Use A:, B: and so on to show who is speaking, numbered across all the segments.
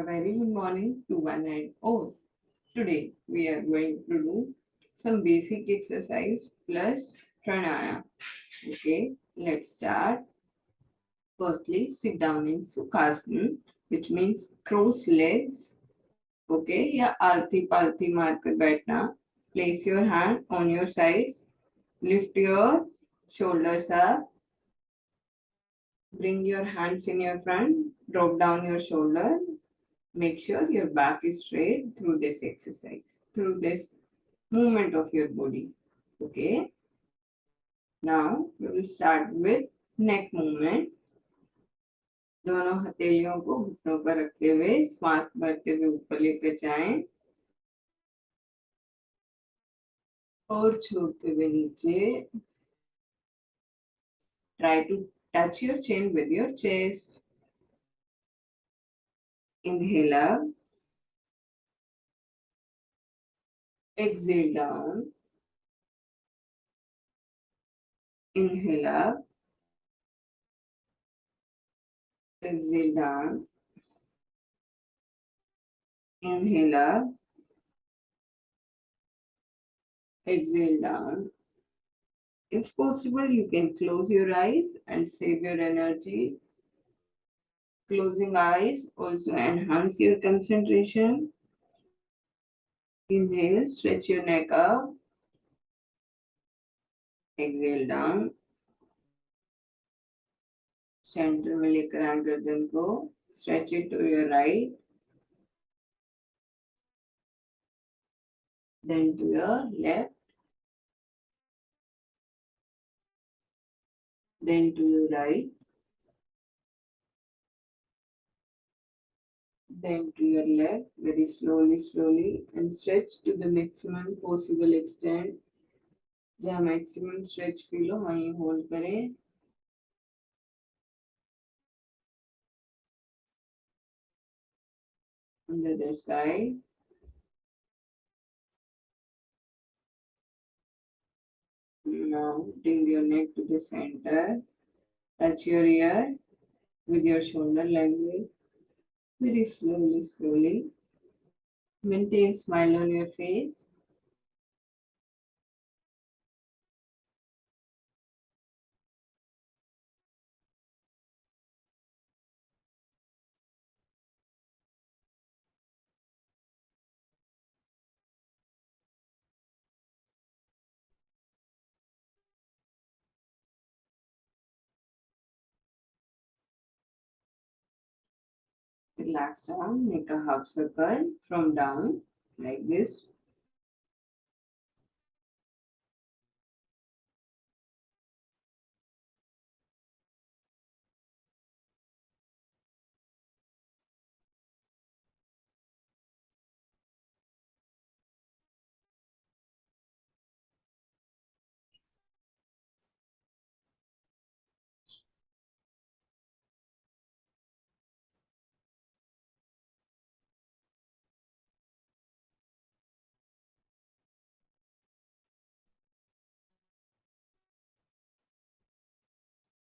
A: A very good morning to one and all. Today we are going to do some basic exercise plus pranayama. Okay, let's start. Firstly, sit down in Sukhasana, which means cross legs. Okay, या आलती पालती मारकर बैठना. Place your hand on your sides. Lift your shoulders up. Bring your hands in your front. Drop down your shoulder. Make sure your back is straight through this exercise, through this movement of your body. Okay. Now we will start with neck movement. दोनों हथेलियों को घुटनों पर रखते हुए श्वास भरते हुए ऊपर लेकर जाएं और छोड़ते हुए नीचे. Try to touch your chin with your chest. Inhale up. Exhale down. Inhale up. Exhale down. Inhale up. Exhale down. If possible, you can close your eyes and save your energy. Closing eyes also enhance your concentration. Inhale, stretch your neck up. Exhale down. Center में लेकर आए गर्दन को. Stretch it to your right. Then to your left. Then to your right. Then to your left. Very slowly, slowly. And stretch to the maximum possible extent. जहाँ maximum stretch feel हो वहीं hold करें. On the other side. Now bring your neck to the center. Touch your ear with your shoulder like this. Very slowly, slowly. Maintain smile on your face. Relax down. Make a half circle from down like this.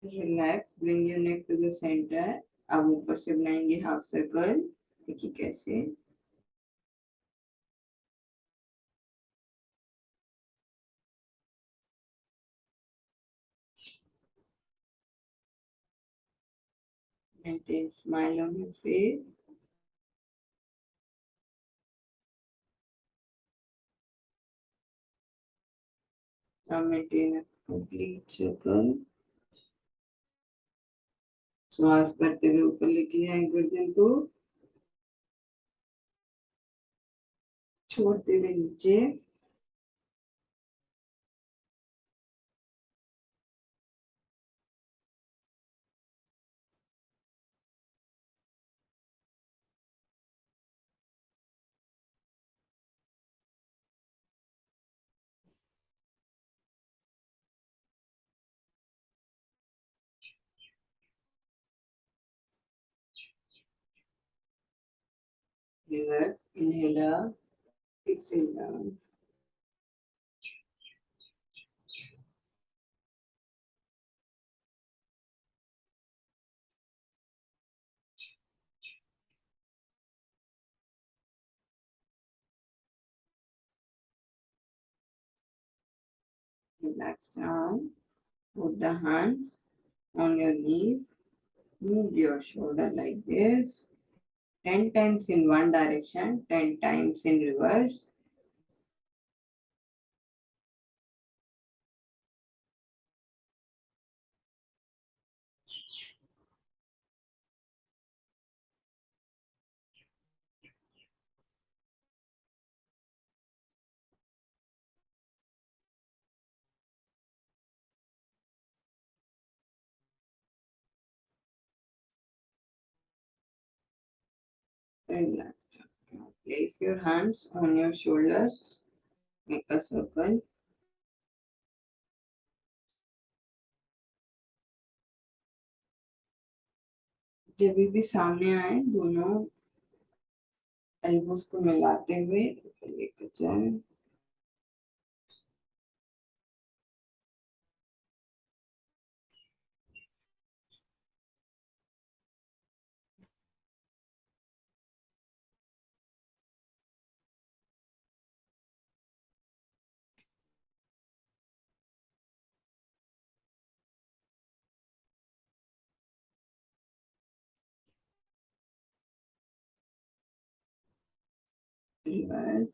A: Relax. Bring your neck to the center. अब ऊपर से बनाएंगे half circle. देखिए कैसे. Maintain smile on your face. Now maintain a complete circle. श्वास करते हुए ऊपर लेके आए गर्दन को. छोड़ते हुए नीचे. Reverse. Inhale up. Exhale down. Relax down. Put the hands on your knees. Move your shoulder like this. 10 times in one direction, 10 times in reverse. Relax. Now place your hands on your shoulders. Make a circle. जब भी सामने आए दोनों elbows को मिलाते हुए लेकर जाए. Reverse.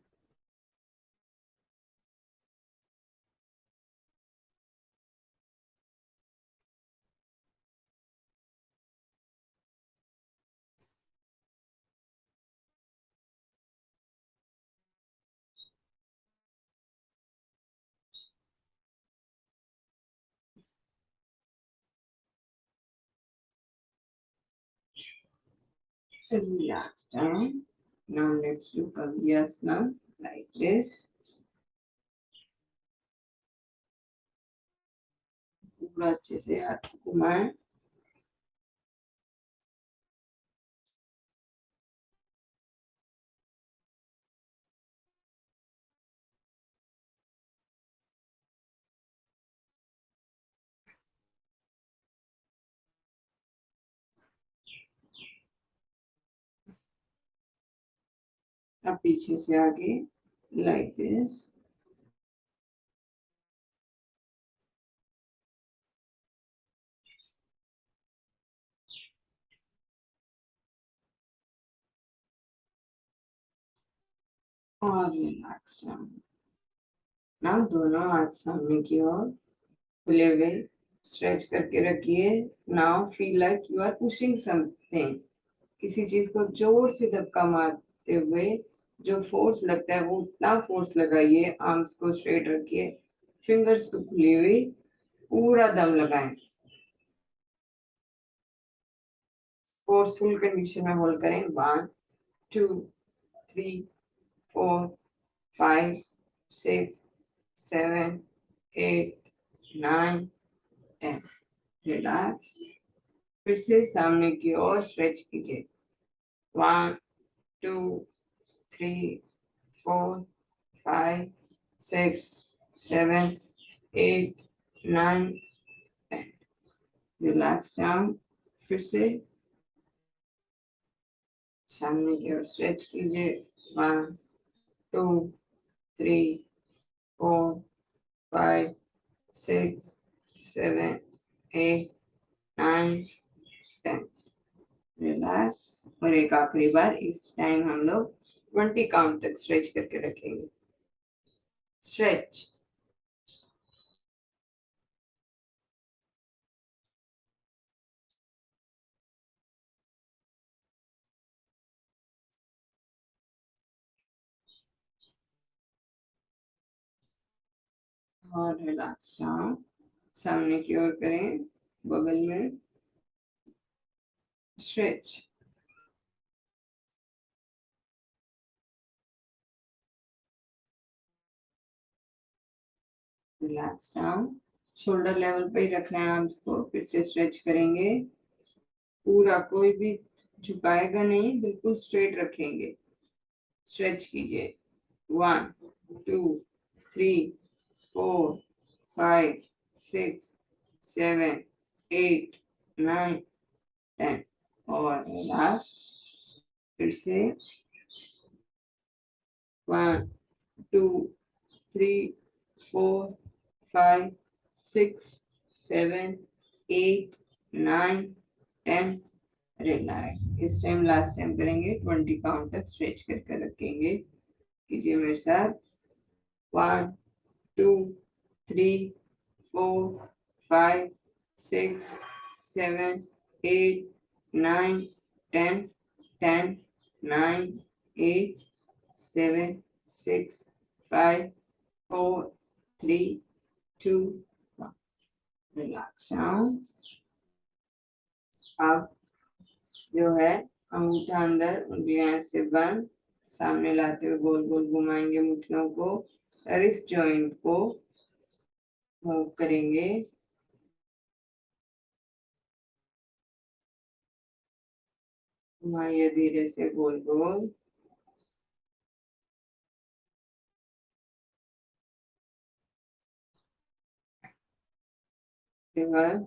A: Relax down. Now let's do Kavyasana like this. पूरा अच्छे से हाथ को घुमाएं. अब पीछे से आगे like this. और रिलैक्स डाउन. नाउ दोनों हाथ सामने की ओर खुले हुए स्ट्रेच करके रखिए. Now feel like you are pushing something. किसी चीज को जोर से धक्का मारते हुए जो फोर्स लगता है वो उतना फोर्स लगाइए. आर्म्स को स्ट्रेट रखिए. फिंगर्स को खुली हुई पूरा दम लगाएं. फोर्सफुल कंडीशन में होल्ड करें. 1 2 3 4 5 6 7 8 9 10. रिलैक्स. फिर से सामने की ओर स्ट्रेच कीजिए. 1 2 3 4 5 6 7 8 9 10. Relax down. फिर से सामने की ओर स्ट्रेच कीजिए. 1 2 3 4 5 6 7 8 9 10. रिलैक्स. और एक आखिरी बार. इस टाइम हम लोग 20 काउंट तक स्ट्रेच करके रखेंगे. स्ट्रेच. और रिलैक्स डाउन. सामने की ओर करें. बगल में stretch. Relax down. Shoulder level पे ही रखना है आर्म्स को. फिर से स्ट्रेच करेंगे. पूरा कोई भी झुकाएगा नहीं. बिल्कुल स्ट्रेट रखेंगे. स्ट्रेच कीजिए. 1 2 3 4 5 6 7 8 9 10. और रिलैक्स. फिर से 1 2 3 4 5 6 7 8 9 10 रिलैक्स। इस टाइम लास्ट टाइम करेंगे 20 काउंट तक स्ट्रेच करके रखेंगे। कीजिए मेरे साथ। 1 2 3 4 5 6 7 8 9 10 10 9 8 7 6 5 4 3 2 1 रिलैक्स डाउन। अब जो है अंगूठा अंदर, उंगलियां से बंद, सामने लाते हुए गोल गोल घुमाएंगे मुट्ठियों को, रिस्ट जॉइंट को मूव करेंगे। घुमाइए धीरे से गोल गोल। रिवर्स।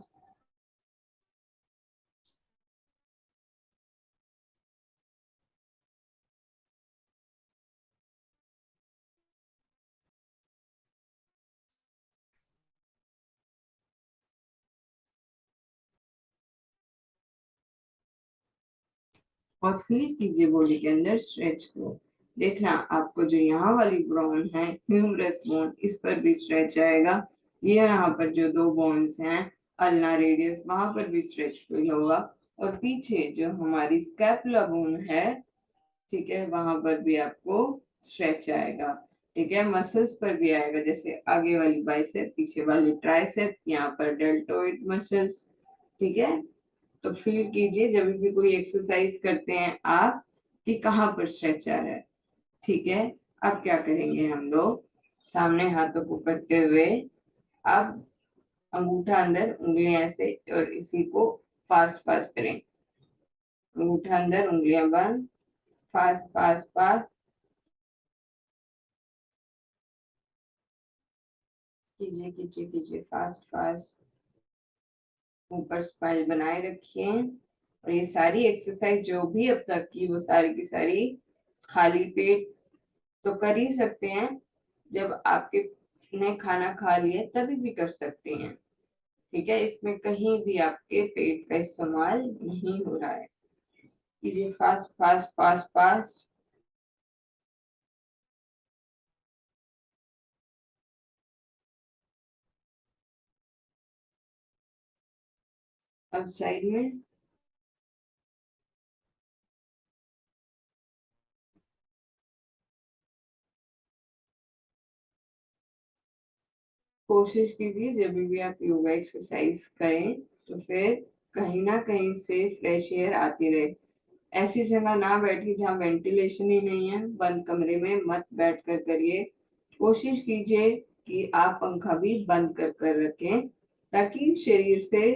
A: और फील कीजिए बॉडी के अंदर स्ट्रेच को। देखना आपको जो यहाँ वाली बोन है, ह्यूमरस बोन, इस पर भी स्ट्रेच आएगा। ये यहाँ पर जो दो बोन्स हैं, अल्ना रेडियस, वहां पर भी स्ट्रेच फील होगा। और पीछे जो हमारी स्कैपुला बोन है, ठीक है, वहां पर भी आपको स्ट्रेच आएगा। ठीक है, मसल्स पर भी आएगा, जैसे आगे वाली बाइसेप, पीछे वाली ट्राइसेप, यहाँ पर डेल्टोइड मसल्स। ठीक है, तो फील कीजिए जब भी कोई एक्सरसाइज करते हैं आप, कि कहाँ पर स्ट्रेच आ रहा है। ठीक है, अब क्या करेंगे हम लोग, सामने हाथों को करते हुए, अब अंगूठा अंदर, उंगलियां ऐसे, और इसी को फास्ट फास्ट करें। अंगूठा अंदर, उंगलियां बंद, फास्ट फास्ट फास्ट कीजिए कीजिए कीजिए, फास्ट फास्ट। ऊपर स्माइल बनाए रखिए। और ये सारी एक्सरसाइज जो भी अब तक की, वो सारी की सारी खाली पेट तो कर ही सकते हैं, जब आपके ने खाना खा लिया तभी भी कर सकते हैं। ठीक है, इसमें कहीं भी आपके पेट का इस्तेमाल नहीं हो रहा है। कीजिए फास्ट फास्ट फास्ट फास्ट। अब साइड में। कोशिश कीजिए जब भी आप योगा एक्सरसाइज करें, तो फिर कहीं ना कहीं से फ्रेश एयर आती रहे। ऐसी जगह ना बैठिए जहाँ वेंटिलेशन ही नहीं है, बंद कमरे में मत बैठ कर करिए। कोशिश कीजिए कि आप पंखा भी बंद कर कर रखें, ताकि शरीर से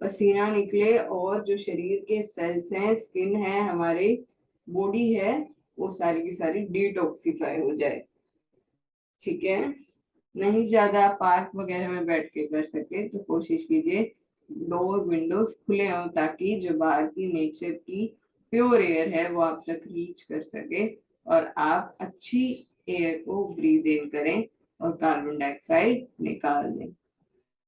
A: पसीना निकले, और जो शरीर के सेल्स हैं, स्किन है, हमारी बॉडी है, वो सारी की सारी डिटॉक्सिफाई हो जाए। ठीक है, नहीं ज्यादा पार्क वगैरह में बैठ के कर सके तो कोशिश कीजिए डोर विंडोज खुले हों, ताकि जो बाहर की नेचर की प्योर एयर है वो आप तक रीच कर सके, और आप अच्छी एयर को ब्रीद इन करें और कार्बन डाइऑक्साइड निकाल दें।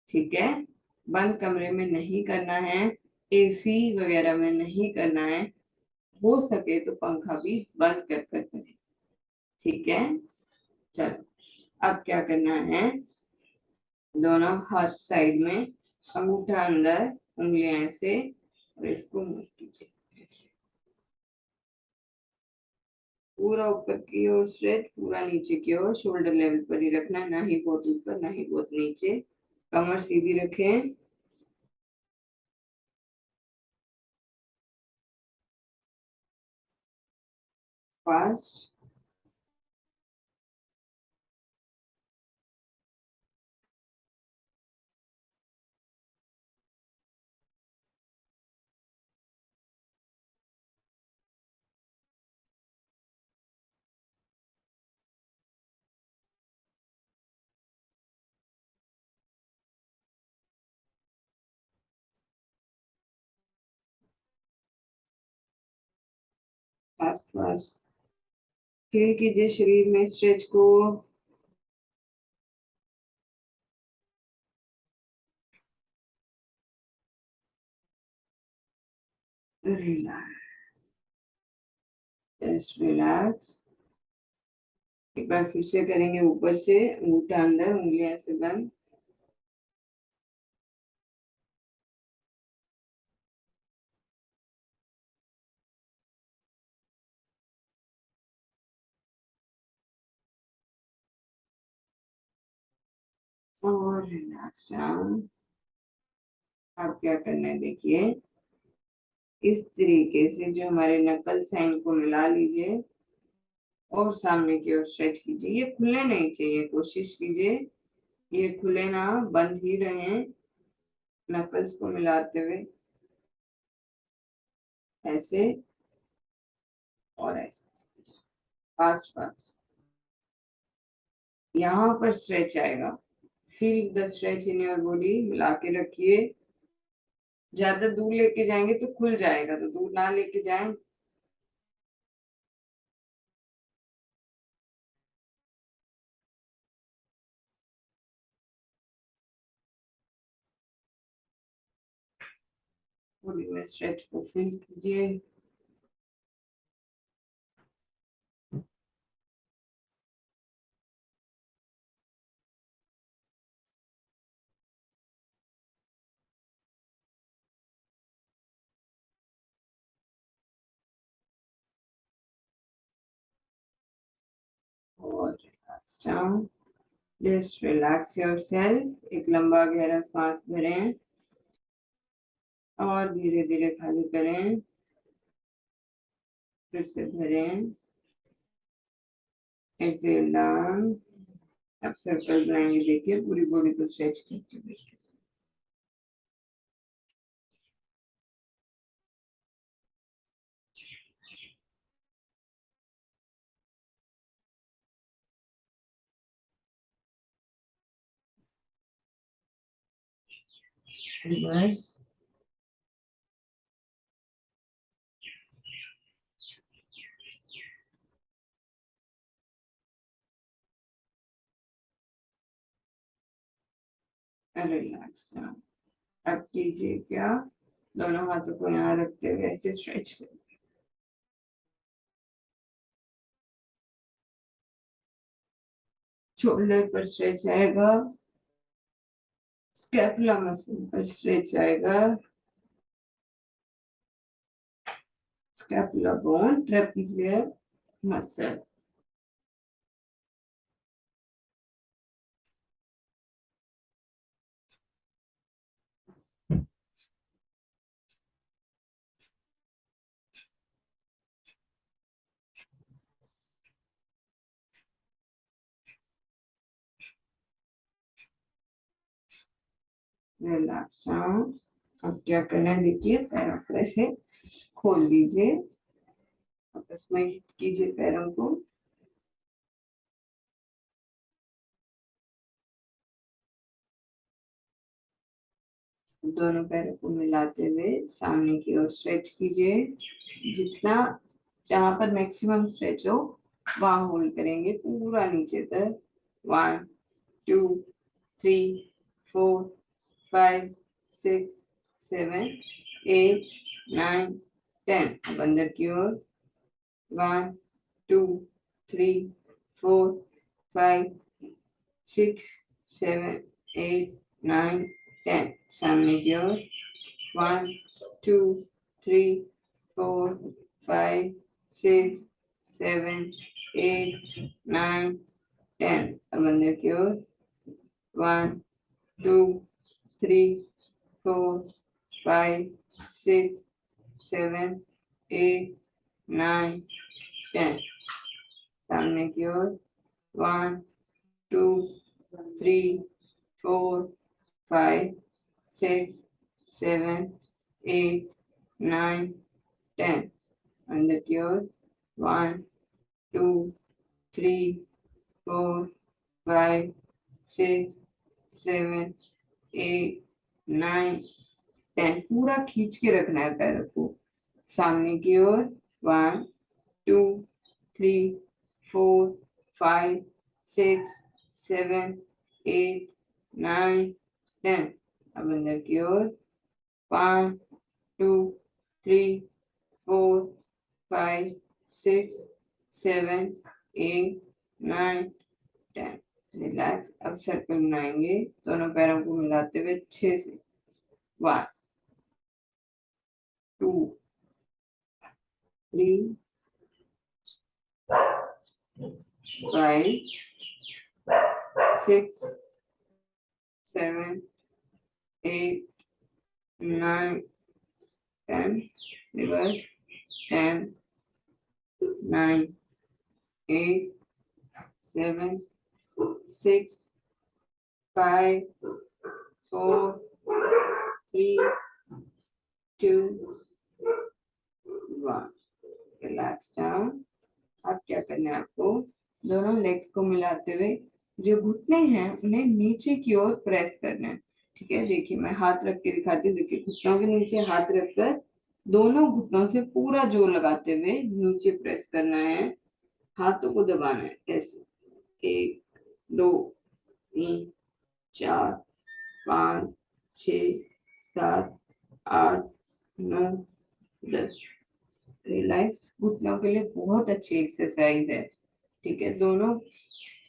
A: ठीक है, बंद कमरे में नहीं करना है, एसी वगैरह में नहीं करना है, हो सके तो पंखा भी बंद कर कर करें। ठीक है, चलो अब क्या करना है, दोनों हाथ साइड में, अंगूठा अंदर, उंगलियां ऐसे, और इसको मूव कीजिए ऐसे। पूरा ऊपर की ओर स्ट्रेच, पूरा नीचे की ओर, शोल्डर लेवल पर ही रखना, ना ही बहुत ऊपर ना ही बहुत नीचे। कमर सीधी रखें। फास्ट। फास्ट फास्ट फील कीजिए शरीर में स्ट्रेच को। Relax, just relax. एक बार फिर से करेंगे, ऊपर से अंगूठा अंदर, उंगलियां से बंद। और रिलैक्स डाउन। अब क्या करना है देखिए, इस तरीके से जो हमारे नकल साइन को मिला लीजिए और सामने की ओर स्ट्रेच कीजिए। ये खुलने नहीं चाहिए, कोशिश कीजिए ये खुले ना, बंद ही रहे नकल्स को मिलाते हुए, ऐसे और ऐसे, फास्ट फास्ट। यहाँ पर स्ट्रेच आएगा, feel the stretch in your body, मिला के रखिए। ज्यादा दूर लेके जाएंगे तो खुल जाएगा, तो दूर ना लेके जाएं। बॉडी में स्ट्रेच को फील कीजिए। और relax down, just relax yourself. एक लंबा गहरा सांस भरें और धीरे धीरे खाली करें, फिर से भरें, एक्सेल डाउन। अब सर्कल बनाएंगे, देखिए पूरी बॉडी को स्ट्रेच करते हुए। Reverse, relax down. अब कीजिए क्या, दोनों हाथों को यहाँ रखते हुए ऐसे स्ट्रेच करें। शोल्डर पर स्ट्रेच आएगा, स्कैपुला मसल पर स्ट्रेच आएगा, scapula bone, trapezium muscle. Relax down. अब क्या करना है देखिए, पैरों को ऐसे खोल लीजिए, आपस में कीजिए पैरों को, दोनों पैरों को मिलाते हुए सामने की ओर स्ट्रेच कीजिए। जितना, जहां पर मैक्सिमम स्ट्रेच हो वहां होल्ड करेंगे पूरा नीचे तक। 1 2 3 4 5 6 7 8 9 10। अब अंदर की ओर 1 2 3 4 5 6 7 8 9 10। सामने की ओर 1 2 3 4 5 6 7 8 9 10। अब अंदर की ओर 1 2 3 4 5 6 7 8 9 10। सामने की ओर 1 2 3 4 5 6 7 8 9 10। अंदर की ओर 1 2 3 4 5 6 7 8 9 10। पूरा खींच के रखना है पैरों को। सामने की ओर 1 2 3 4 5 6 7 8 9 10। अब अंदर की ओर 1 2 3 4 5 6 7 8 9 10। रिलैक्स। अब सर्कल बनाएंगे दोनों पैरों को मिलाते हुए 6 से। 1 2 3 5 6 7 8 9 10। रिवर्स। 10 9 8 7 6 5 4 3 2 1। Relax down. अब क्या करना है आपको, दोनों लेग्स को मिलाते हुए जो घुटने हैं उन्हें नीचे की ओर प्रेस करना है। ठीक है, देखिए मैं हाथ रख के दिखाती हूँ। देखिए घुटनों के नीचे हाथ रखकर दोनों घुटनों से पूरा जोर लगाते हुए नीचे प्रेस करना है। हाथों को दबाना है ऐसे। 1 2 3 4 5 6 7 8 9 10। रिलैक्स। घुटनों के लिए बहुत अच्छी एक्सरसाइज है। ठीक है, दोनों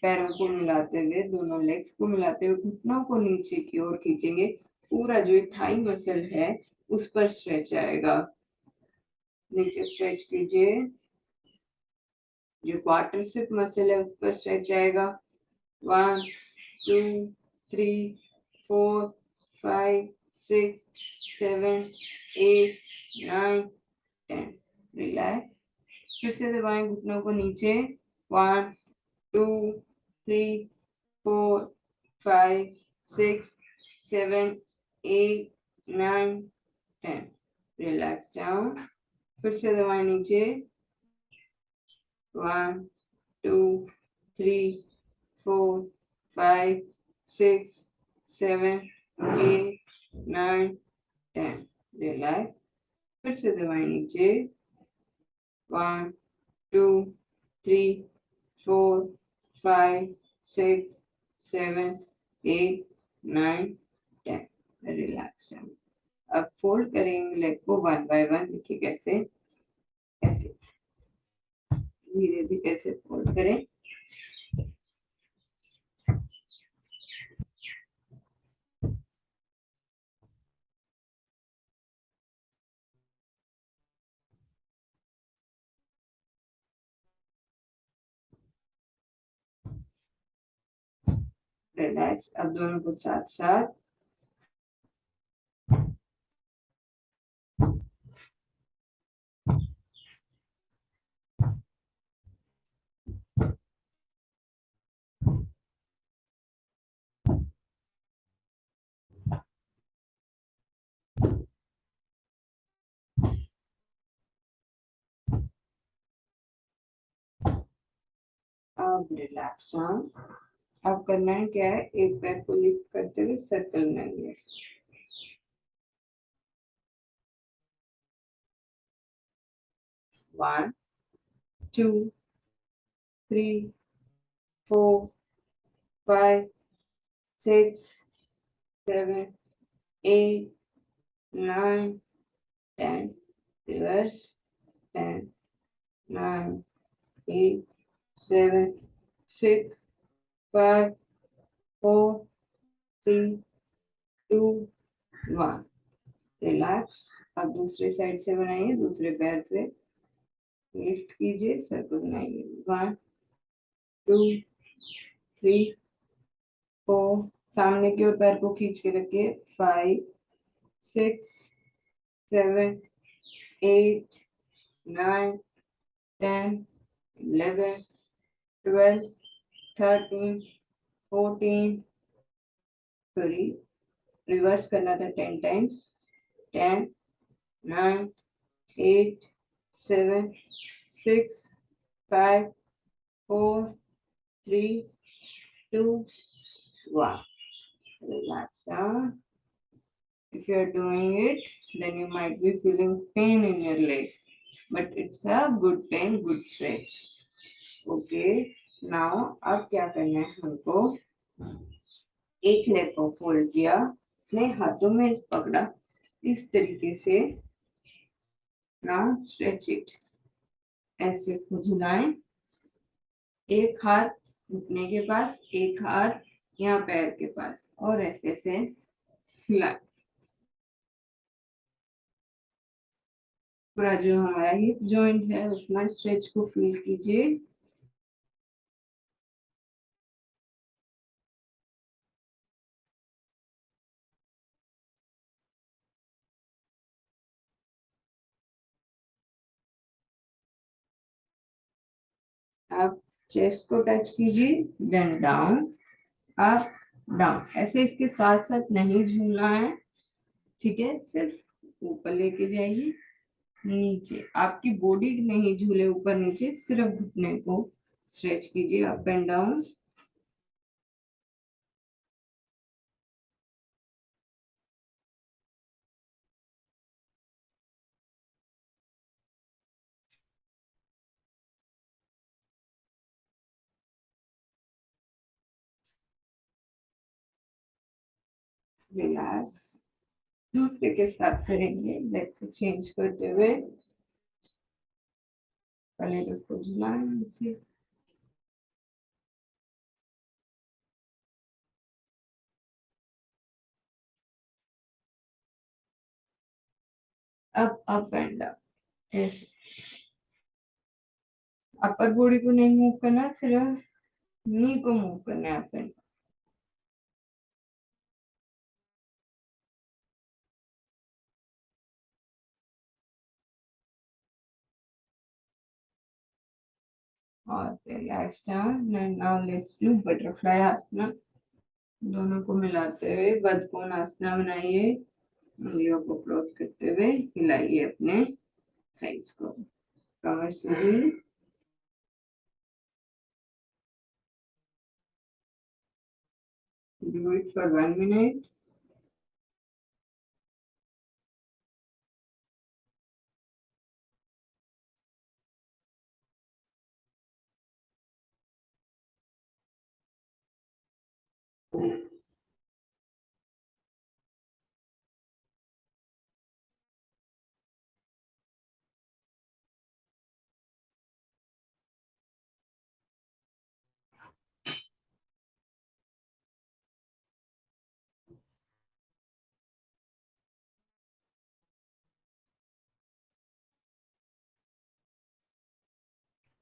A: पैरों को मिलाते हुए, दोनों लेग्स को मिलाते हुए घुटनों को नीचे की ओर खींचेंगे। पूरा जो थाई मसल है उस पर स्ट्रेच आएगा। नीचे स्ट्रेच कीजिए। जो क्वाड्रिसेप मसल है उस पर स्ट्रेच आएगा। 1 2 3 4 5 6 7 8 9 10। रिलैक्स। फिर से दबाएं घुटनों को नीचे। 1 2 3 4 5 6 7 8 9 10। Relax down. फिर से दबाएं नीचे। 1 2 3 4 5 6 7 8 9 10। रिलैक्स। फिर से दबाएं नीचे। 1 2 3 4 5 6 7 8 9 10। रिलैक्स। अब फोल्ड करेंगे लेग को 1 बाय 1। देखिए कैसे, ऐसे धीरे धीरे कैसे फोल्ड करें। रिलैक्स। अब दोनों को साथ साथ अब रिलैक्स डाउन। अब करना है क्या है, एक पैर को लिफ्ट करते हुए सर्कल बनाएंगे। 1 2 3 4 5 6 7 8 9 10। रिवर्स। 10 9 8 7 6 5 4 3 2 1। रिलैक्स। अब दूसरे साइड से बनाइए, दूसरे पैर से लिफ्ट कीजिए, सर्कल बनाइए। 1 2 3 4। सामने की ओर पैर को खींच के रखिए। 5 6 7 8 9 10 11 12 13 14। सॉरी, रिवर्स करना था 10 times. 10 9 8 7 6 5 4 3 2 1। Relax down. If you are doing it, then you might be feeling pain in your legs, but it's a good pain, good stretch. Okay, now अब क्या करना है हमको, एक लेग को फोल्ड किया, अपने हाथों में पकड़ा, इस तरीके से Now stretch it. ऐसे इसको झुलाएं, एक हाथ घुटने के पास, एक हाथ यहाँ पैर के पास, और ऐसे ऐसे हिलाएं। पूरा जो हमारा हिप जॉइंट है उसमें स्ट्रेच को फील कीजिए। आप चेस्ट को टच कीजिए, देन डाउन, अप, डाउन। ऐसे इसके साथ साथ नहीं झूलना है, ठीक है, सिर्फ ऊपर लेके जाइए, नीचे। आपकी बॉडी नहीं झूले ऊपर नीचे, सिर्फ घुटने को स्ट्रेच कीजिए, अप एंड डाउन। रिलैक्स। दूसरे के साथ करेंगे, लेग को चेंज करते हुए। पहले तो इसको झुलाएं इसे, अप एंड डाउन। ऐसे अपर बॉडी को नहीं मूव करना, सिर्फ नी को मूव करना है, अप एंड। और relax down. Now let's do butterfly asana. दोनों को मिलाते हुए बदकोण आसना बनाइए। उंगलियों को क्लोज करते हुए हिलाइए अपने थाइस को, कमर सीधी। Do it for 1 minute.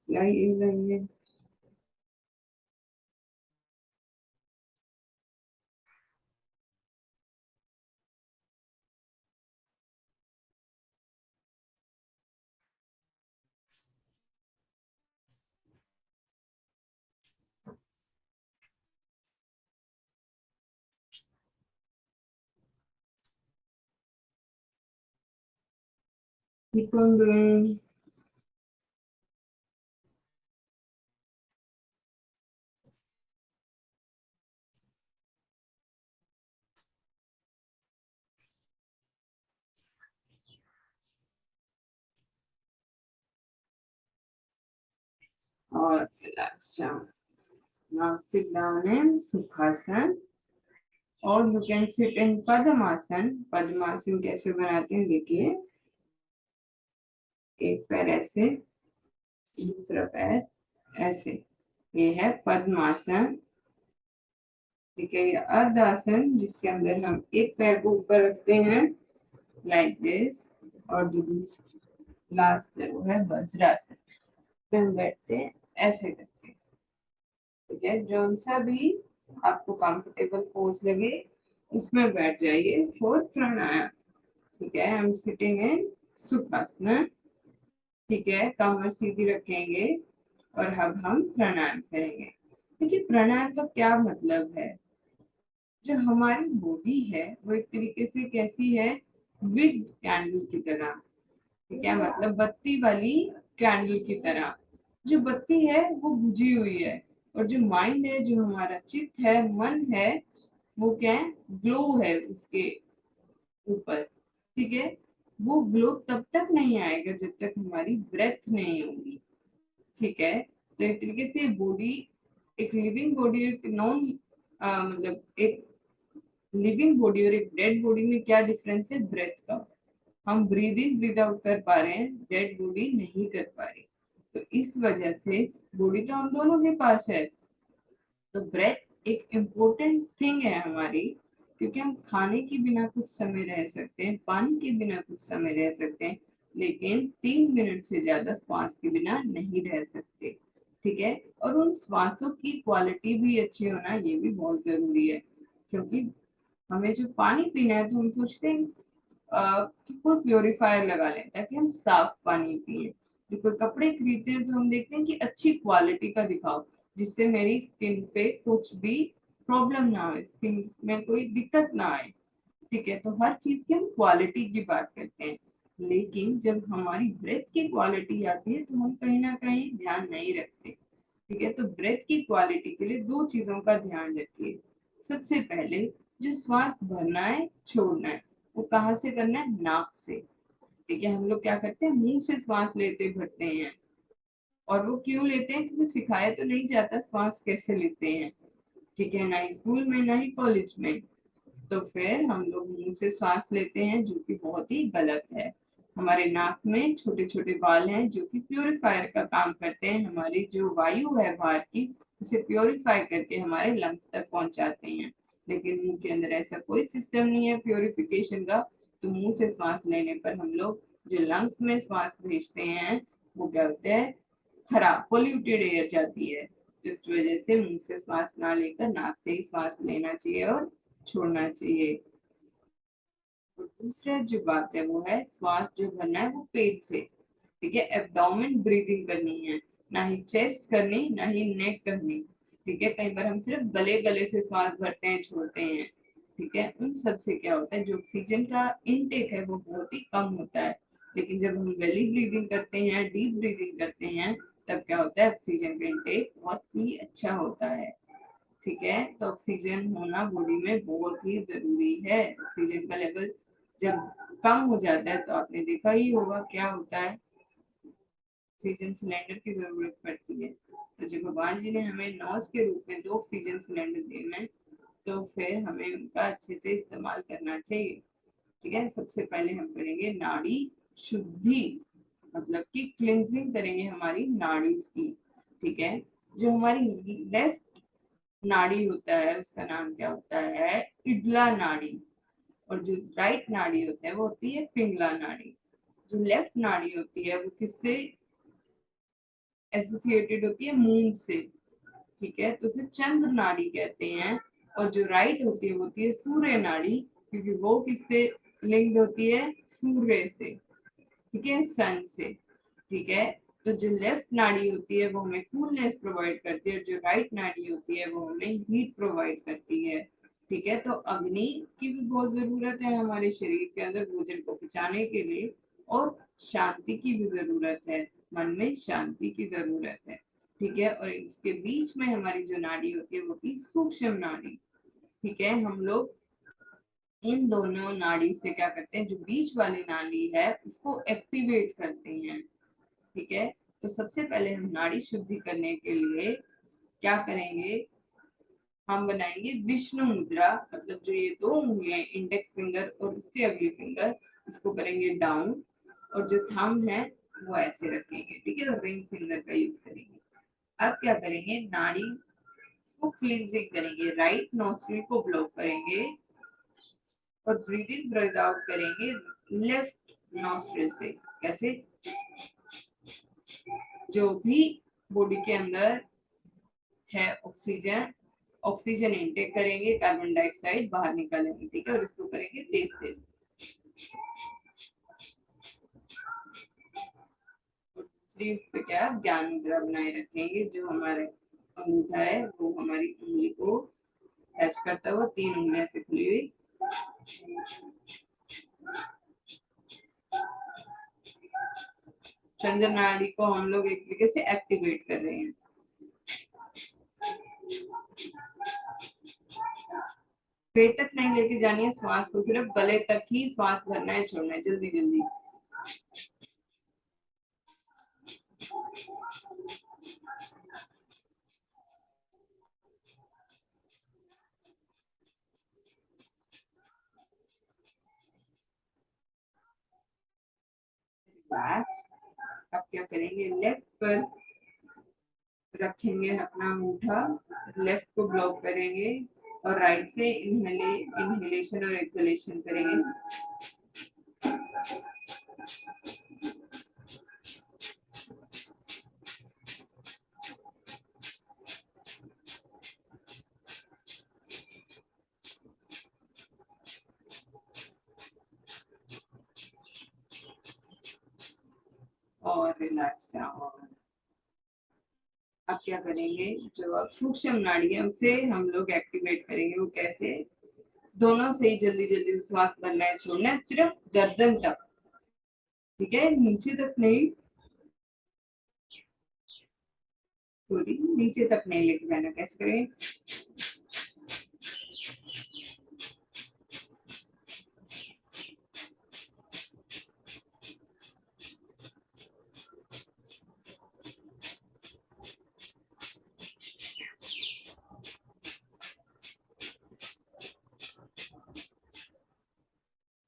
A: लाइए लाइए। Keep on doing. और relax down. Now sit down in Sukhasana, और you can sit in Padmasana. पद्मासन कैसे बनाते हैं देखिए, एक पैर ऐसे, दूसरा पैर ऐसे, ये है पद्मासन। ठीक है, ये अर्धासन, जिसके अंदर हम एक पैर को ऊपर रखते हैं लाइक दिस, और जो लास्ट है वो है वज्रासन, पे हम बैठते हैं ऐसे करके। ठीक है, जो सा भी आपको कंफर्टेबल पोज लगे उसमें बैठ जाइए फॉर प्राणायाम। ठीक है, हम सिटिंग इन सुखासना। ठीक है, कमर सीधी रखेंगे और अब हम प्राणायाम करेंगे। देखिए, प्राणायाम का क्या मतलब है। जो हमारी बॉडी है वो एक तरीके से कैसी है, विद कैंडल की तरह। ठीक है, मतलब बत्ती वाली कैंडल की तरह। जो बत्ती है वो बुझी हुई है, और जो माइंड है, जो हमारा चित्त है, मन है, वो क्या है, ग्लो है उसके ऊपर। ठीक है, वो ग्लो तब तक नहीं आएगा जब तक हमारी ब्रेथ नहीं होगी। ठीक है, तो एक तरीके से बॉडी, एक लिविंग बॉडी, एक नॉन, मतलब एक लिविंग बॉडी और एक डेड बॉडी में क्या डिफरेंस है, ब्रेथ का। हम ब्रीद इन ब्रीद आउट कर पा रहे हैं, डेड बॉडी नहीं कर पा रही। तो इस वजह से बॉडी तो हम दोनों के पास है, तो ब्रेथ एक इम्पोर्टेंट थिंग है हमारी, क्योंकि हम खाने के बिना कुछ समय रह सकते हैं, पानी के बिना कुछ समय रह सकते हैं, लेकिन 3 मिनट से ज्यादा श्वास के बिना नहीं रह सकते। ठीक है, और उन श्वासों की क्वालिटी भी अच्छी होना ये भी बहुत जरूरी है, क्योंकि हमें जो पानी पीना है तो हम सोचते हैं कि कोई प्योरीफायर लगा लें ताकि हम साफ पानी पिए। जो कोई कपड़े खरीदते हैं तो हम देखते हैं कि अच्छी क्वालिटी का दिखाओ, जिससे मेरी स्किन पे कुछ भी प्रॉब्लम ना हो, स्किन में कोई दिक्कत ना आए। ठीक है, तो हर चीज की हम क्वालिटी की बात करते हैं, लेकिन जब हमारी ब्रेथ की क्वालिटी आती है तो हम कहीं ना कहीं ध्यान नहीं रखते। ठीक है, तो ब्रेथ की क्वालिटी के लिए दो चीजों का ध्यान रखिए। सबसे पहले, जो श्वास भरना है छोड़ना है वो कहाँ से करना है? नाक से। ठीक है, हम लोग क्या करते हैं, मुंह से श्वास लेते भरते हैं, और वो क्यों लेते हैं? क्योंकि सिखाया तो नहीं जाता श्वास कैसे लेते हैं। ठीक है, ना स्कूल में ना ही कॉलेज में। तो फिर हम लोग मुंह से श्वास लेते हैं, जो कि बहुत ही गलत है। हमारे नाक में छोटे छोटे बाल हैं जो कि प्योरीफायर का काम करते हैं, हमारी जो वायु है बाहर की उसे प्योरीफाई करके हमारे लंग्स तक पहुंचाते हैं। लेकिन मुंह के अंदर ऐसा कोई सिस्टम नहीं है प्योरिफिकेशन का। तो मुंह से सांस लेने पर हम लोग जो लंग्स में सांस भेजते हैं वो क्या होता है? खराब पोल्यूटेड एयर जाती है। इस वजह से मुंह से सांस ना लेकर नाक से ही सांस लेना चाहिए और छोड़ना चाहिए। और दूसरा जो बात है वो है, श्वास जो भरना है वो पेट से। ठीक है, एब्डोमेन ब्रीदिंग करनी है, ना ही चेस्ट करनी ना ही नेक करनी। ठीक है, कई बार हम सिर्फ गले गले से श्वास भरते हैं छोड़ते हैं। ठीक है, उन सब से क्या होता है, जो ऑक्सीजन का इनटेक है वो बहुत ही कम होता है। लेकिन जब हम बेली ब्रीदिंग करते हैं, डीप ब्रीदिंग करते हैं, तब क्या होता है, ऑक्सीजन का इनटेक बहुत ही अच्छा होता है। ठीक है, तो ऑक्सीजन होना बॉडी में बहुत ही जरूरी है। ऑक्सीजन का लेवल जब कम हो जाता है तो आपने देखा ही होगा क्या होता है, ऑक्सीजन सिलेंडर की जरूरत पड़ती है। तो जब भगवान जी ने हमें नॉस के रूप में 2 ऑक्सीजन सिलेंडर दिए हैं, तो फिर हमें उनका अच्छे से इस्तेमाल करना चाहिए। ठीक है, सबसे पहले हम करेंगे नाड़ी शुद्धि, मतलब कि क्लिनजिंग करेंगे हमारी नाड़ी की। ठीक है, जो हमारी लेफ्ट नाड़ी होता है उसका नाम क्या होता है? इडला नाड़ी। और जो राइट नाड़ी होता है वो होती है पिंगला नाड़ी। जो लेफ्ट नाड़ी होती है वो किससे एसोसिएटेड होती है? मून से। ठीक है, तो उसे चंद्र नाड़ी कहते हैं। और जो राइट होती है वो होती है सूर्य नाड़ी, क्योंकि वो किससे लिंक्ड होती है? सूर्य से। ठीक है, सन से। ठीक है, तो जो लेफ्ट नाड़ी होती है वो हमें कूलनेस प्रोवाइड करती है, और जो राइट नाड़ी होती है वो हमें हीट प्रोवाइड करती है। ठीक है, तो अग्नि की भी बहुत जरूरत है हमारे शरीर के अंदर भोजन को पचाने के लिए, और शांति की भी जरूरत है, मन में शांति की जरूरत है। ठीक है, और इसके बीच में हमारी जो नाड़ी होती है वो की सूक्ष्म नाड़ी। ठीक है, हम लोग इन दोनों नाड़ी से क्या करते हैं, जो बीच वाली नाड़ी है उसको एक्टिवेट करते हैं। ठीक है, तो सबसे पहले हम नाड़ी शुद्धि करने के लिए क्या करेंगे, हम बनाएंगे विष्णु मुद्रा। मतलब जो ये 2 उंगलियां, इंडेक्स फिंगर और उससे अगली फिंगर, इसको करेंगे डाउन, और जो थंब है वो ऐसे रखेंगे। ठीक है, और रिंग फिंगर का यूज करेंगे। अब क्या करेंगे, नाड़ी को क्लींजिंग करेंगे, राइट नोस्ट्रिल को ब्लॉक करेंगे और ब्रीद इन ब्रीद आउट करेंगे लेफ्ट नोस्ट्रिल से। कैसे? जो भी बॉडी के अंदर है ऑक्सीजन, ऑक्सीजन इनटेक करेंगे, कार्बन डाइऑक्साइड बाहर निकालेंगे। ठीक है, और इसको करेंगे तेज तेज। और दूसरी उस पे क्या, ज्ञान मुद्रा बनाए रखेंगे। जो हमारे अंगूठा है वो हमारी उंगली को टच करता हुआ 3 उंगलियां से खुली हुई, चंद्र नाड़ी को हम लोग एक तरीके से एक्टिवेट कर रहे हैं। पेट तक नहीं लेके जानी है श्वास को, सिर्फ गले तक ही श्वास भरना है, छोड़ना है जल्दी जल्दी। बैक। अब क्या करेंगे, लेफ्ट पर रखेंगे अपना अंगूठा, लेफ्ट को ब्लॉक करेंगे और राइट से इनहेलेशन और एक्सहेलेशन करेंगे। और रिलैक्स डाउन। अब क्या करेंगे, जो अब सूक्ष्म नाड़ी है उसे हम लोग एक्टिवेट करेंगे। वो कैसे, दोनों से ही जल्दी जल्दी श्वास भरना है, छोड़ना है, सिर्फ गर्दन तक, ठीक है, नीचे तक नहीं, थोड़ी नीचे तक नहीं लेके जाना। कैसे करें,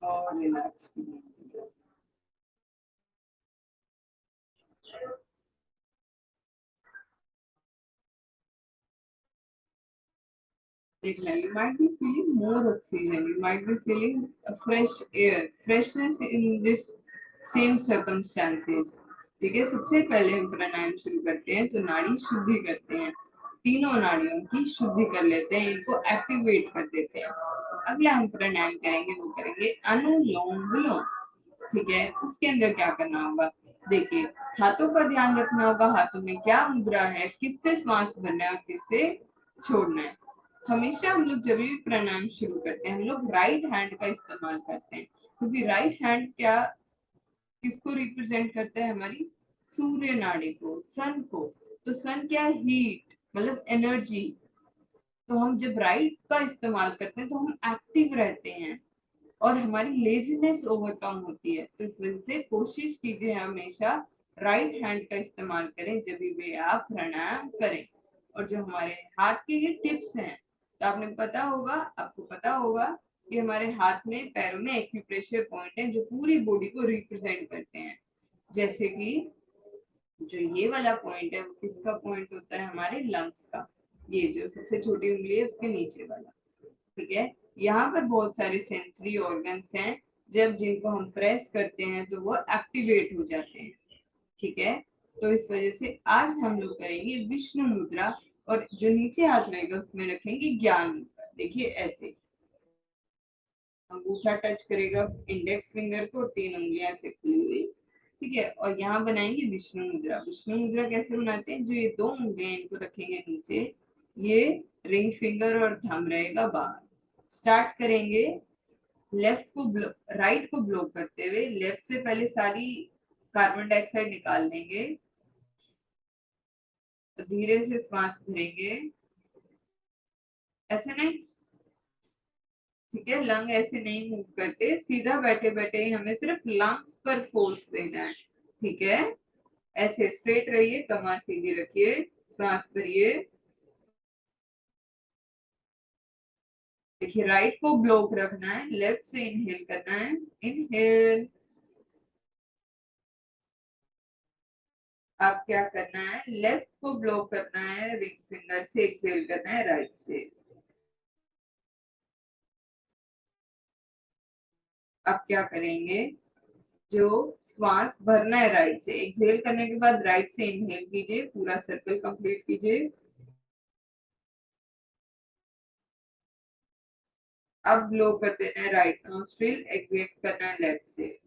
A: और रिलैक्स। देखना, you might be feeling more oxygen, you might be feeling a fresh air, freshness in this same circumstances। ठीक है, सबसे पहले हम प्राणायाम शुरू करते हैं तो नाड़ी शुद्धि करते हैं, तीनों नाड़ियों की शुद्धि कर लेते हैं, इनको एक्टिवेट कर देते हैं। अगला हम प्राणायाम करेंगे, वो करेंगे अनुलोम विलोम। ठीक है, उसके अंदर क्या करना होगा, देखिए, हाथों का ध्यान रखना होगा, हाथों में क्या मुद्रा है, किससे श्वास भरना है और किससे छोड़ना है। हमेशा हम लोग जब भी प्राणायाम शुरू करते हैं हम लोग राइट हैंड का इस्तेमाल करते हैं, क्योंकि राइट हैंड क्या, किसको रिप्रेजेंट करता है, हमारी सूर्य नाड़ी को, सन को। तो सन क्या, हीट, मतलब एनर्जी। तो हम जब राइट का इस्तेमाल करते हैं तो हम एक्टिव रहते हैं और हमारी लेजीनेस ओवरकम होती है। तो इस वजह से कोशिश कीजिए हमेशा राइट हैंड का इस्तेमाल करें जब भी आप प्राणायाम करें। और जो हमारे हाथ के ये टिप्स हैं, तो आपको पता होगा कि हमारे हाथ में, पैरों में एक्यूप्रेशर पॉइंट है जो पूरी बॉडी को रिप्रेजेंट करते हैं। जैसे कि जो ये वाला पॉइंट है वो किसका पॉइंट होता है, हमारे लंग्स का, ये जो सबसे छोटी उंगली है उसके नीचे वाला। ठीक है, यहाँ पर बहुत सारे सेंसरी ऑर्गन्स हैं, जब जिनको हम प्रेस करते हैं तो वो एक्टिवेट हो जाते हैं। ठीक है, तो इस वजह से आज हम लोग करेंगे विष्णु मुद्रा, और जो नीचे हाथ रहेगा उसमें रखेंगे ज्ञान मुद्रा। देखिए ऐसे, अंगूठा टच करेगा इंडेक्स फिंगर को और तीन उंगलियां से खुली हुई। ठीक है, और यहाँ बनाएंगे विष्णु मुद्रा। विष्णु मुद्रा कैसे बनाते हैं, जो ये दो उंगलियां इनको रखेंगे नीचे, ये रिंग फिंगर और थंब रहेगा बाहर। स्टार्ट करेंगे, राइट को ब्लॉक करते हुए, लेफ्ट से पहले सारी कार्बन डाइऑक्साइड निकाल लेंगे, तो धीरे से श्वास भरेंगे, ऐसे नहीं, ठीक है, लंग ऐसे नहीं मूव करते, सीधा बैठे बैठे ही हमें सिर्फ लंग्स पर फोर्स देना है। ठीक है, ऐसे स्ट्रेट रहिए, कमर सीधी रखिए, सांस भरिए। देखिए, राइट को ब्लॉक रखना है, लेफ्ट से इनहेल करना है, इनहेल। अब क्या करना है, लेफ्ट को ब्लॉक करना है, रिंग फिंगर से एक्सहेल करना है राइट से। अब क्या करेंगे, जो श्वास भरना है राइट से, एक्सहेल करने के बाद राइट से इनहेल कीजिए, पूरा सर्कल कंप्लीट कीजिए। अब ब्लो कर देना है राइट नोस्ट्रिल, एक्सहेल करना है लेफ्ट से।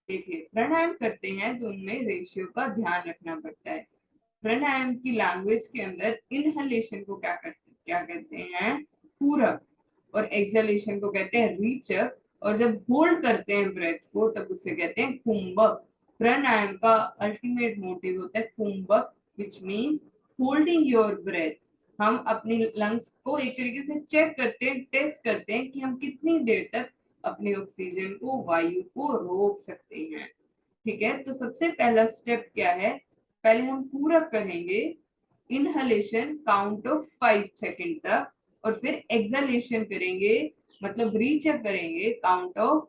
A: देखिए, प्राणायाम करते हैं तो उनमें रेशियो का ध्यान रखना पड़ता है। प्राणायाम की लैंग्वेज के अंदर इनहलेशन को क्या कहते हैं, पूरक, और एक्सहेलेशन को कहते हैं रीचक, और जब होल्ड करते हैं ब्रेथ को तब उसे कहते हैं कुंभक। प्राणायाम का अल्टीमेट मोटिव होता है kumbhaka, which means holding your breath. हम अपनी लंग्स को एक तरीके से चेक करते हैं, टेस्ट करते हैं कि हम कितनी देर तक अपने ऑक्सीजन को, वायु को रोक सकते हैं। ठीक है, तो सबसे पहला स्टेप क्या है, पहले हम पूरा करेंगे इनहलेशन काउंट ऑफ 5 सेकेंड तक, और फिर एक्सहेलेशन करेंगे मतलब रीचेक करेंगे काउंट ऑफ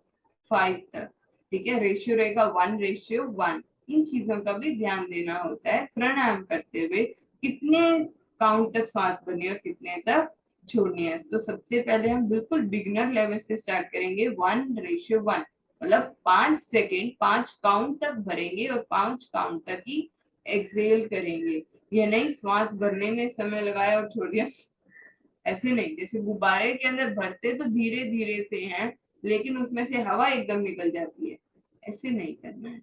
A: 5 तक। ठीक है, रेशियो रहेगा 1:1। इन चीजों का भी ध्यान देना होता है प्राणायाम करते हुए, कितने काउंट तक सांस भरनी है और कितने तक छोड़नी है। तो सबसे पहले हम बिल्कुल बिगिनर लेवल से स्टार्ट करेंगे, 1:1, मतलब 5 सेकेंड 5 काउंट तक भरेंगे और 5 काउंट तक ही एक्सेल करेंगे। ये नहीं श्वास भरने में समय लगाया और छोड़ दिया, ऐसे नहीं। जैसे गुब्बारे के अंदर भरते तो धीरे धीरे से हैं, लेकिन उसमें से हवा एकदम निकल जाती है, ऐसे नहीं करना है।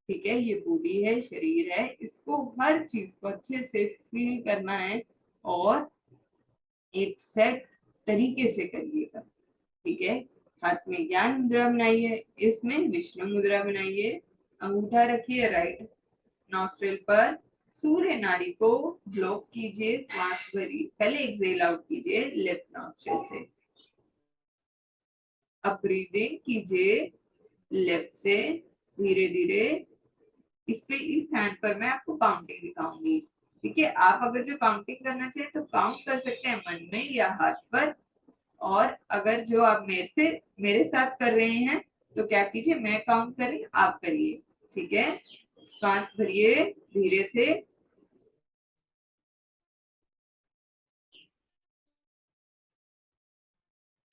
A: ठीक है, ये बॉडी है, शरीर है, इसको हर चीज को अच्छे से फील करना है और एक सेट तरीके से करिएगा। ठीक है, हाथ में ज्ञान मुद्रा बनाइए, इसमें विष्णु मुद्रा बनाइए, अंगूठा रखिए राइट नॉस्ट्रिल पर, सूर्य नाड़ी को ब्लॉक कीजिए, श्वास भरिए, पहले एक्सेल आउट कीजिए लेफ्ट नॉस्ट्रिल से, अब ब्रीदिंग कीजिए लेफ्ट से धीरे धीरे। इस हैंड पर मैं आपको काउंटिंग दिखाऊंगी। ठीक है, आप अगर जो काउंटिंग करना चाहे तो काउंट कर सकते हैं मन में या हाथ पर, और अगर जो आप मेरे साथ कर रहे हैं तो क्या कीजिए, मैं काउंट कर रही हूँ आप करिए। ठीक है, श्वास भरिए धीरे से,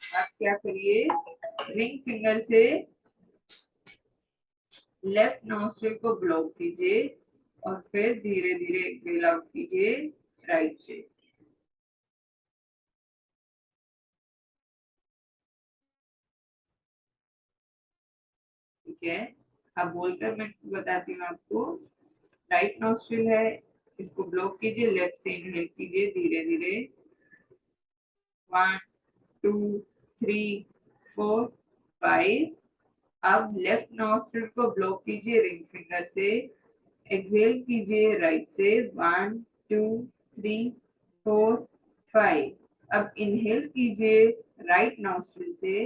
A: आप क्या करिए, रिंग फिंगर से लेफ्ट नोस्ट्रिल को ब्लॉक कीजिए और फिर धीरे धीरे एक्सेल आउट कीजिए राइट से। ठीक है, अब बोलकर मैं बताती हूँ आपको। राइट नोस्ट्रिल है, इसको ब्लॉक कीजिए, लेफ्ट से इनहेल कीजिए धीरे धीरे, 1 2 3 4 5। अब लेफ्ट नॉस्ट्रिल को ब्लॉक कीजिए रिंग फिंगर से, एक्सेल कीजिए राइट से, 1 2 3 4 5। अब इनहेल कीजिए राइट नॉस्ट्रिल से,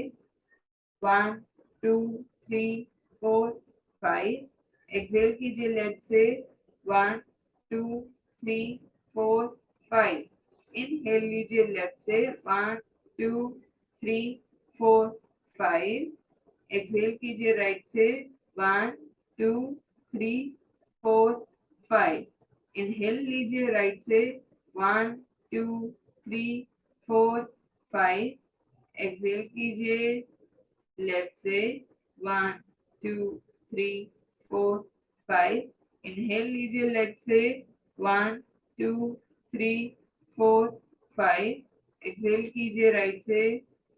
A: 1 2 3 4 5। एक्सेल कीजिए लेफ्ट से, 1 2 3 4 5। इनहेल लीजिए लेफ्ट से, 1 2 3 4 5। एक्सेल कीजिए राइट से, 1 2 3 4 5। इनहेल लीजिए राइट से, 1 2 3 4 5। एक्सेल कीजिए लेफ्ट से, 1 2 3 4 5। इनहेल लीजिए लेफ्ट से, 1 2 3 4 5। एक्सेल कीजिए राइट से,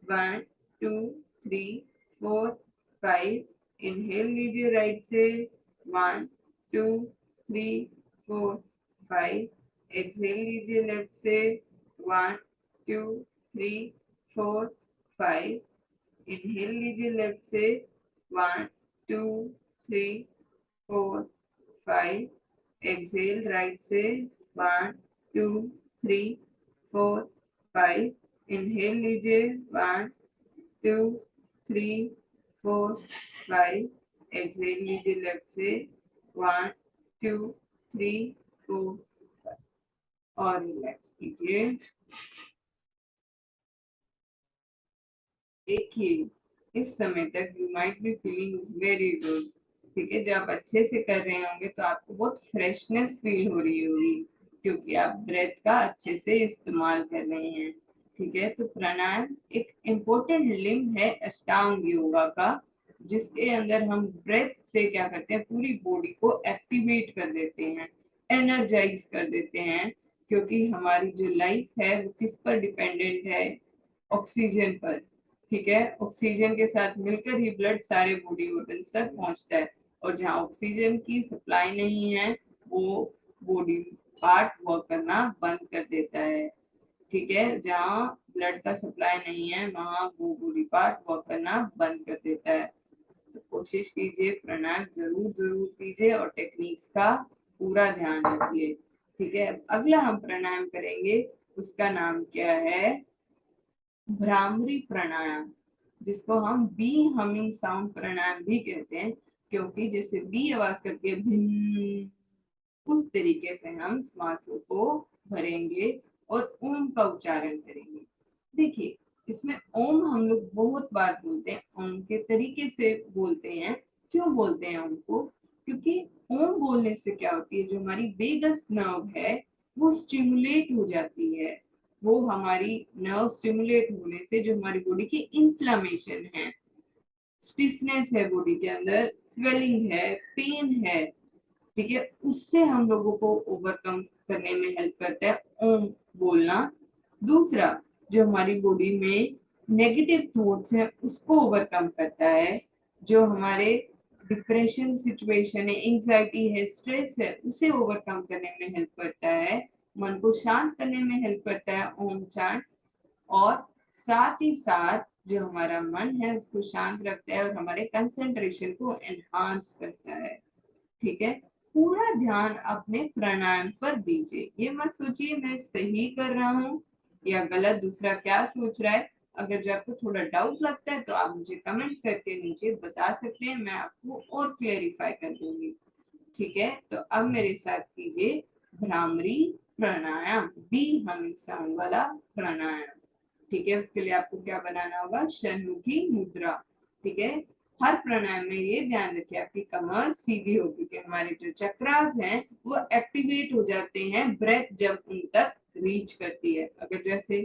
A: 1 2 3 4 5। इनहेल लीजिए राइट से, 1 2 3 4 5। एक्सेल लीजिए लेफ्ट से, 1 2 3 4 5। इनहेल लीजिए लेफ्ट से, 1 2 3 4 5। एक्सेल राइट से, 1 2 3 4 5। इनहेल लीजिए, 1 2 3 4 5। एक्सेल लीजिए लेफ्ट से, 1 2 3 4 5। और रिलैक्स कीजिए। देखिए इस समय तक you might be feeling very good. ठीक है, जब आप अच्छे से कर रहे होंगे तो आपको बहुत फ्रेशनेस फील हो रही होगी, क्योंकि आप ब्रेथ का अच्छे से इस्तेमाल कर रहे हैं। ठीक है, तो प्राणायाम एक इम्पोर्टेंट लिंक है अष्टांग योगा का, जिसके अंदर हम ब्रेथ से क्या करते हैं, पूरी बॉडी को एक्टिवेट कर देते हैं, एनर्जाइज कर देते हैं। क्योंकि हमारी जो लाइफ है वो किस पर डिपेंडेंट है, ऑक्सीजन पर। ठीक है, ऑक्सीजन के साथ मिलकर ही ब्लड सारे बॉडी ऑर्गन तक पहुंचता है, और जहाँ ऑक्सीजन की सप्लाई नहीं है वो बॉडी पार्ट वर्क करना बंद कर देता है। ठीक है, जहाँ ब्लड का सप्लाई नहीं है वहां वो बॉडी पार्ट वर्क करना बंद कर देता है। तो कोशिश कीजिए, प्राणायाम जरूर जरूर कीजिए और टेक्निक्स का पूरा ध्यान रखिए। ठीक है, अगला हम प्राणायाम करेंगे, उसका नाम क्या है, भ्रामरी प्राणायाम, जिसको हम बी हमिंग साउंड प्राणायाम भी कहते हैं, क्योंकि जैसे बी आवाज करके भिन, उस तरीके से हम श्वासों को भरेंगे और ओम का उच्चारण करेंगे। देखिए इसमें ओम हम लोग बहुत बार बोलते हैं, ओम के तरीके से बोलते हैं। क्यों बोलते हैं ओम को? क्योंकि ओम बोलने से क्या होती है, जो हमारी वेगस नर्व है वो स्टिमुलेट हो जाती है। वो हमारी नर्व स्टिमुलेट होने से जो हमारी बॉडी की इन्फ्लामेशन है, स्टिफनेस है बॉडी के अंदर, स्वेलिंग है, पेन है, ठीक है, उससे हम लोगों को ओवरकम करने में हेल्प करता है ओम बोलना। दूसरा, जो हमारी बॉडी में नेगेटिव थॉट्स है उसको ओवरकम करता है। जो हमारे डिप्रेशन सिचुएशन है, एंजाइटी है, स्ट्रेस है, उसे ओवरकम करने में हेल्प करता है। मन को शांत करने में हेल्प करता है ओम चांट। और साथ ही साथ जो हमारा मन है उसको शांत रखता है और हमारे कंसंट्रेशन को एनहांस करता है। ठीक है, पूरा ध्यान अपने प्राणायाम पर दीजिए। ये मत सोचिए मैं सही कर रहा हूँ या गलत, दूसरा क्या सोच रहा है। अगर जो आपको थोड़ा डाउट लगता है तो आप मुझे कमेंट करके नीचे बता सकते हैं, मैं आपको और क्लेरिफाई कर दूंगी। ठीक है, तो अब मेरे साथ कीजिए भ्रामरी प्राणायाम, बी हमिंग साउंड वाला प्राणायाम। ठीक है, उसके लिए आपको क्या बनाना होगा, षण्मुखी मुद्रा। ठीक है, हर प्राणायाम में ये ध्यान रखिए आपकी कमर सीधी होगी कि हमारे जो चक्रास हैं वो एक्टिवेट हो जाते हैं ब्रेथ जब उन तक रीच करती है। अगर जैसे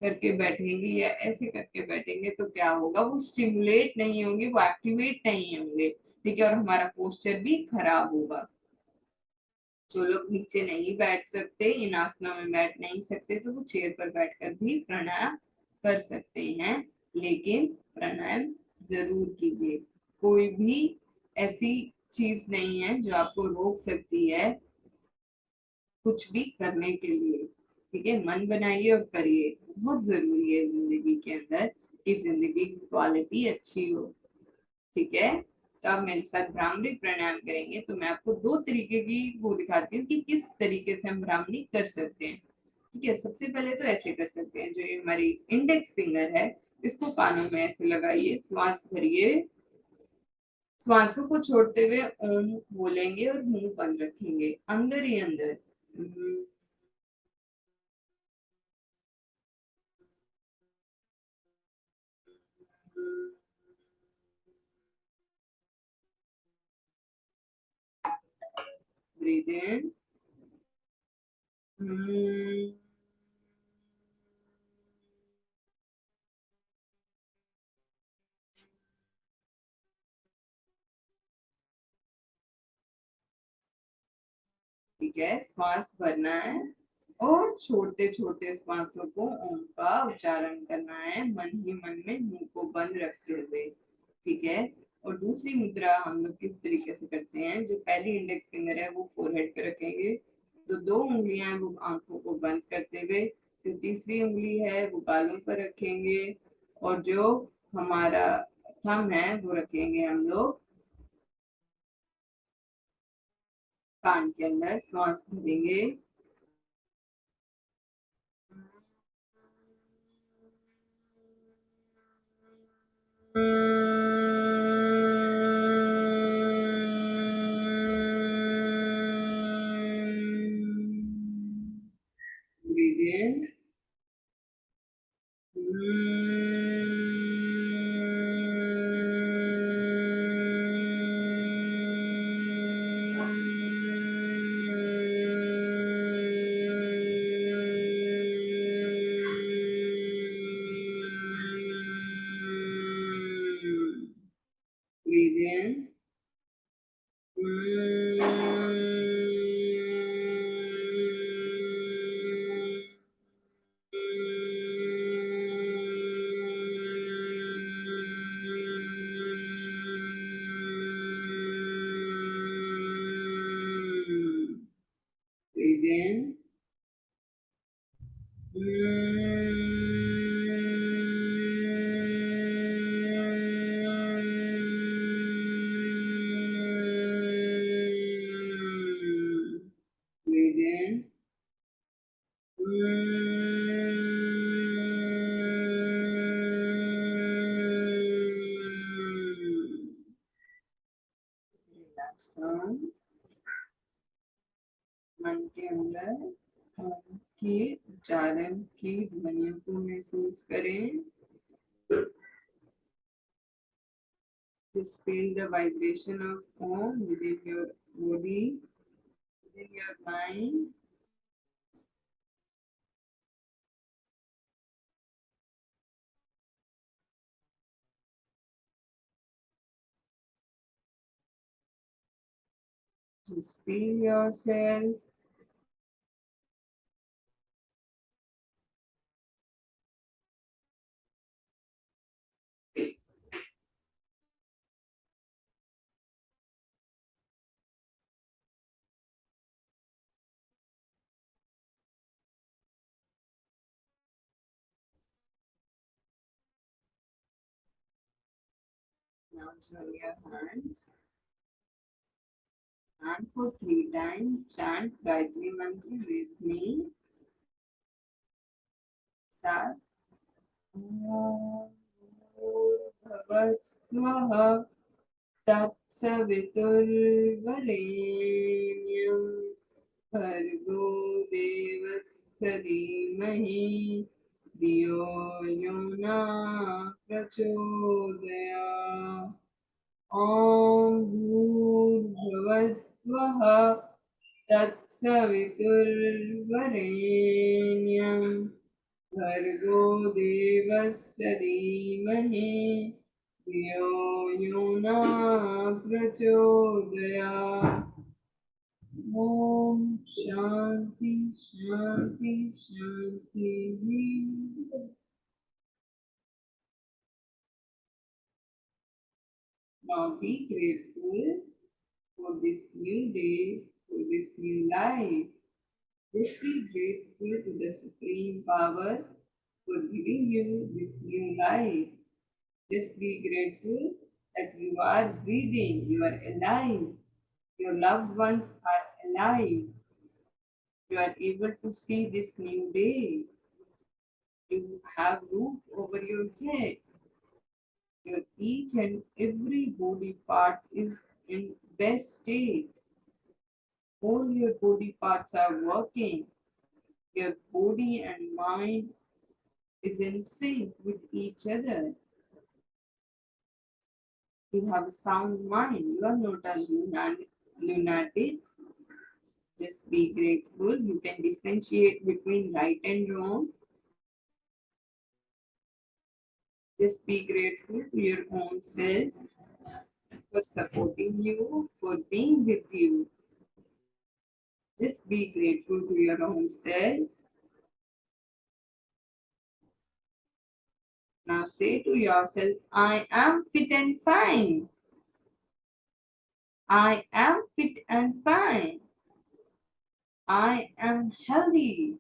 A: करके बैठेंगे या ऐसे करके बैठेंगे तो क्या होगा, वो स्टिमुलेट नहीं होंगे, वो एक्टिवेट नहीं होंगे। ठीक है, और हमारा पोस्चर भी खराब होगा। जो लोग नीचे नहीं बैठ सकते, इन आसनों में बैठ नहीं सकते, तो वो चेयर पर बैठकर भी प्राणायाम कर सकते हैं। लेकिन प्राणायाम जरूर कीजिए। कोई भी ऐसी चीज नहीं है जो आपको रोक सकती है कुछ भी करने के लिए। ठीक है, मन बनाइए और करिए। बहुत जरूरी है जिंदगी के अंदर कि जिंदगी की क्वालिटी अच्छी हो। ठीक है, तो आप मेरे साथ भ्रामरी प्राणायाम करेंगे तो मैं आपको दो तरीके की वो दिखाती हूँ कि किस तरीके से हम भ्रामरी कर सकते हैं। ठीक है, सबसे पहले तो ऐसे कर सकते हैं, जो ये हमारी इंडेक्स फिंगर है इसको कानों में ऐसे लगाइए, श्वास भरिए, श्वासों को छोड़ते हुए ओम बोलेंगे और मुंह बंद रखेंगे अंदर ही अंदर। ब्रीथ इन, ठीक है, श्वास भरना है और छोड़ते छोड़ते श्वासों को ओम का उच्चारण करना है मन ही मन में, मुंह को बंद रखते हुए। ठीक है, और दूसरी मुद्रा हम लोग किस तरीके से करते हैं, जो पहली इंडेक्स फिंगर है वो फोरहेड पे रखेंगे, तो दो उंगलियां वो आंखों को बंद करते हुए, जो तीसरी उंगली है वो गालों पर रखेंगे, और जो हमारा थंब है वो रखेंगे हम लोग कान के अंदर। श्वास भरेंगे, breathe in, breathe in, breathe in, last one, मन के अंदर ओम की उच्चारण की ध्वनियों को महसूस करें। Just feel the vibration of Om within your body, within your mind. Just feel yourself. Now join your hands. And for 3 times, chant Gayatri Mantra with me. Start. Om Bhavatsvaha Tatsaviturvarenyam Bhargo Devasya Dhimahi Dhiyo Yona Prachodaya Om Bhuvasvaha Tatsaviturvarenyam Bhargo Devasya Dhimahi Dhiyo Yona Prachodaya Om Shanti Shanti Shanti. Now be grateful for this new day, for this new life. Just be grateful to the Supreme Power for giving you this new life. Just be grateful that you are breathing, you are alive, your loved ones are alive, you are able to see this new day, you have roof over your head, your each and every body part is in best state. All your body parts are working. Your body and mind is in sync with each other. You have a sound mind. You are not a lunatic. Just be grateful. You can differentiate between right and wrong. Just be grateful to your own self for supporting you, for being with you. Just be grateful to your own self. Now say to yourself, I am fit and fine. I am fit and fine. I am healthy.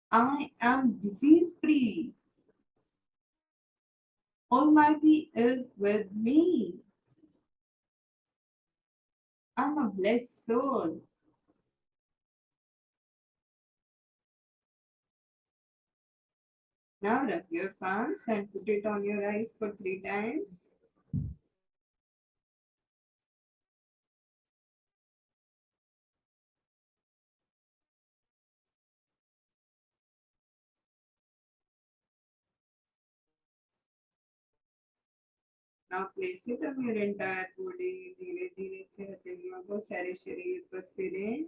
A: I am disease free. Almighty is with me. I'm a blessed soul. Now rub your palms and put it on your eyes for 3 times. Now place it on your entire body. धीरे धीरे से हथेलियों को सारे शरीर पर फिरें.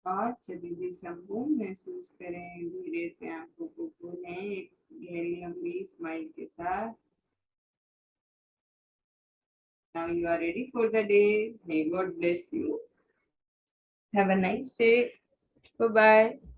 A: और जब भी संपूर्ण महसूस करें धीरे से आंखों को खोलें एक गहरी लंबी स्माइल के साथ. Now you are ready for the day. May God bless you. Have a nice day. Bye bye.